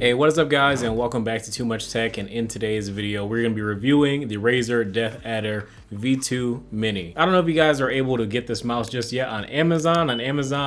Hey, what is up guys, and welcome back to Too Much Tech. And in today's video we're going to be reviewing the Razer Deathadder V2 Mini. I don't know if you guys are able to get this mouse just yet on Amazon.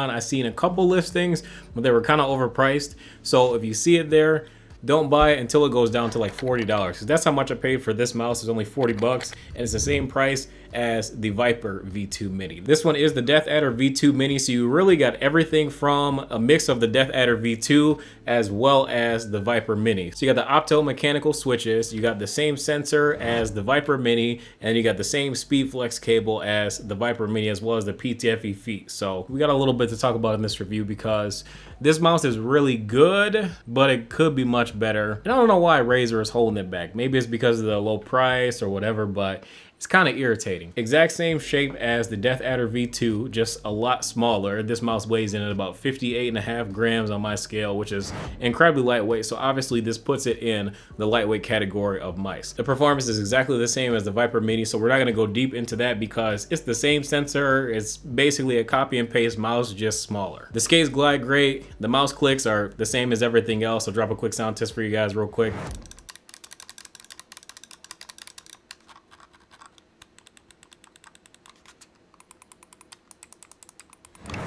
I seen a couple listings, but they were kind of overpriced. So if you see it there, don't buy it until it goes down to like $40, because that's how much I paid for this mouse. It's only 40 bucks, and it's the same price as the Viper V2 Mini. This one is the Deathadder V2 Mini, so you really got everything from a mix of the Deathadder V2 as well as the Viper Mini. So you got the opto-mechanical switches, you got the same sensor as the Viper Mini, and you got the same speedflex cable as the Viper Mini, as well as the PTFE feet. So we got a little bit to talk about in this review, because this mouse is really good, but it could be much better. And I don't know why Razer is holding it back. Maybe it's because of the low price or whatever, but it's kind of irritating. Exact same shape as the Deathadder V2, just a lot smaller. This mouse weighs in at about 58.5 grams on my scale, which is incredibly lightweight. So obviously this puts it in the lightweight category of mice. The performance is exactly the same as the Viper Mini, so we're not gonna go deep into that because it's the same sensor. It's basically a copy and paste mouse, just smaller. The skates glide great. The mouse clicks are the same as everything else. I'll drop a quick sound test for you guys real quick.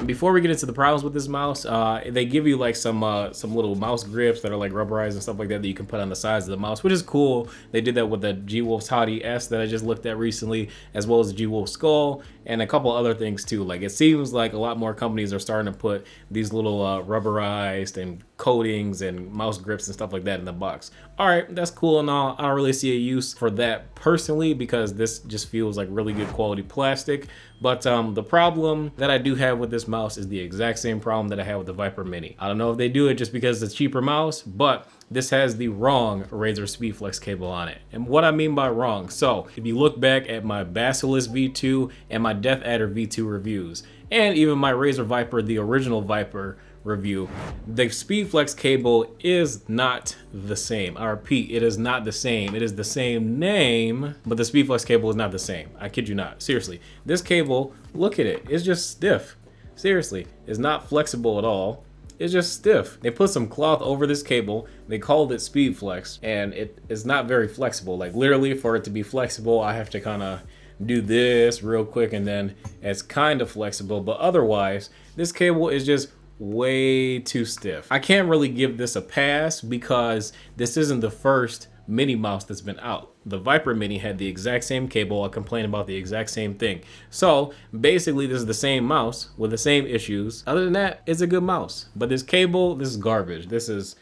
Before we get into the problems with this mouse, they give you like some little mouse grips that are like rubberized and stuff like that you can put on the sides of the mouse, which is cool. They did that with the G-Wolf's Hottie S that I just looked at recently, as well as the G-Wolf Skull, and a couple other things too. Like, it seems like a lot more companies are starting to put these little rubberized and coatings and mouse grips and stuff like that in the box. All right, that's cool and all. I don't really see a use for that personally, because this just feels like really good quality plastic. But the problem that I do have with this mouse is the exact same problem that I have with the Viper Mini. I don't know if they do it just because it's a cheaper mouse, but this has the wrong Razer speedflex cable on it. And what I mean by wrong, so if you look back at my Basilisk V2 and my Deathadder V2 reviews, and even my Razer Viper, the original Viper review, the speedflex cable is not the same. I repeat, it is not the same. It is the same name, but the speedflex cable is not the same. I kid you not. Seriously, this cable, look at it. It's just stiff. Seriously, it's not flexible at all. It's just stiff. They put some cloth over this cable. They called it speedflex, and it is not very flexible. Like, literally, for it to be flexible, I have to kind of do this real quick, and then it's kind of flexible. But otherwise, this cable is just way too stiff. I can't really give this a pass because this isn't the first mini mouse that's been out. The Viper Mini had the exact same cable. I complained about the exact same thing. So basically this is the same mouse with the same issues. Other than that, it's a good mouse. But this cable, this is garbage. This is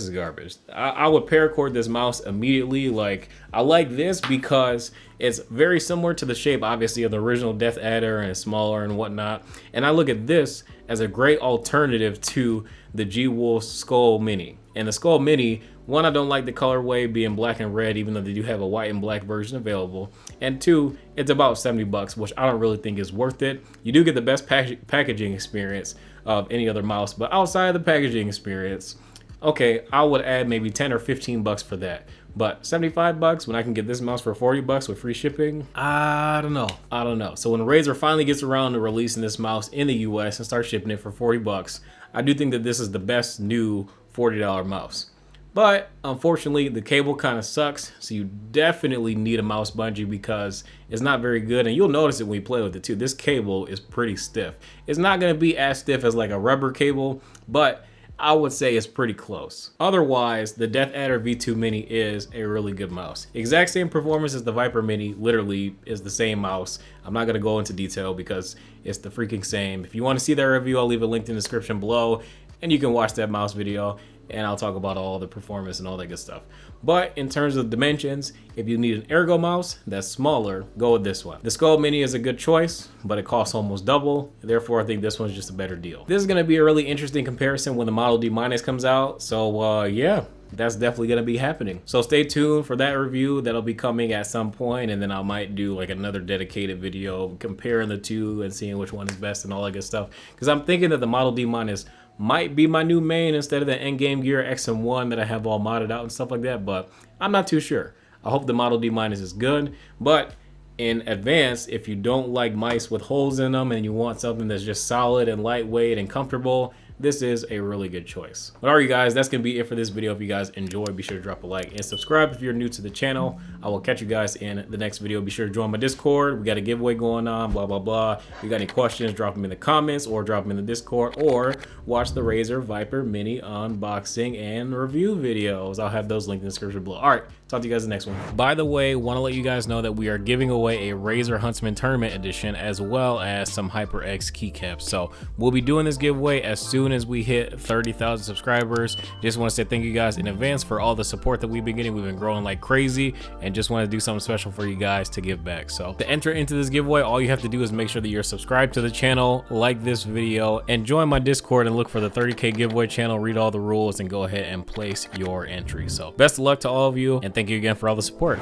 garbage. I would paracord this mouse immediately. Like, I like this because it's very similar to the shape, obviously, of the original Deathadder, and it's smaller and whatnot. And I look at this as a great alternative to the G-Wolf Skull Mini. And the Skull Mini, one, I don't like the colorway being black and red, even though they do have a white and black version available. And two, it's about 70 bucks, which I don't really think is worth it. You do get the best packaging experience of any other mouse, but outside of the packaging experience, okay, I would add maybe 10 or 15 bucks for that. But 75 bucks when I can get this mouse for 40 bucks with free shipping, I don't know. So when Razer finally gets around to releasing this mouse in the US and start shipping it for 40 bucks, I do think that this is the best new $40 mouse. But unfortunately, the cable kind of sucks, so you definitely need a mouse bungee because it's not very good, and you'll notice it when you play with it too. This cable is pretty stiff. It's not going to be as stiff as like a rubber cable, but I would say it's pretty close. Otherwise, the Deathadder V2 Mini is a really good mouse. Exact same performance as the Viper Mini, literally is the same mouse. I'm not gonna go into detail because it's the freaking same. If you wanna see that review, I'll leave a link in the description below, and you can watch that mouse video, and I'll talk about all the performance and all that good stuff. But in terms of dimensions, if you need an Ergo mouse that's smaller, go with this one. The Skull Mini is a good choice, but it costs almost double. Therefore, I think this one's just a better deal. This is gonna be a really interesting comparison when the Model D Minus comes out. So yeah, that's definitely gonna be happening. So stay tuned for that review. That'll be coming at some point, and then I might do like another dedicated video comparing the two and seeing which one is best and all that good stuff. Because I'm thinking that the Model D Minus might be my new main instead of the Endgame Gear XM1 that I have all modded out and stuff like that, but I'm not too sure. I hope the Model D Minus is good, but in advance, if you don't like mice with holes in them and you want something that's just solid and lightweight and comfortable, this is a really good choice. But all right, you guys, that's gonna be it for this video. If you guys enjoyed, be sure to drop a like and subscribe if you're new to the channel. I will catch you guys in the next video. Be sure to join my Discord. We got a giveaway going on, blah, blah, blah. If you got any questions, drop them in the comments or drop them in the Discord, or watch the Razer Viper Mini unboxing and review videos. I'll have those linked in the description below. All right, talk to you guys in the next one. By the way, want to let you guys know that we are giving away a Razer Huntsman Tournament Edition as well as some HyperX keycaps. So we'll be doing this giveaway as soon as we hit 30,000 subscribers. Just want to say thank you guys in advance for all the support that we've been getting. We've been growing like crazy and just want to do something special for you guys to give back. So to enter into this giveaway, all you have to do is make sure that you're subscribed to the channel, like this video, and join my Discord and look for the 30K giveaway channel, read all the rules, and go ahead and place your entry. So best of luck to all of you, and thank you again for all the support.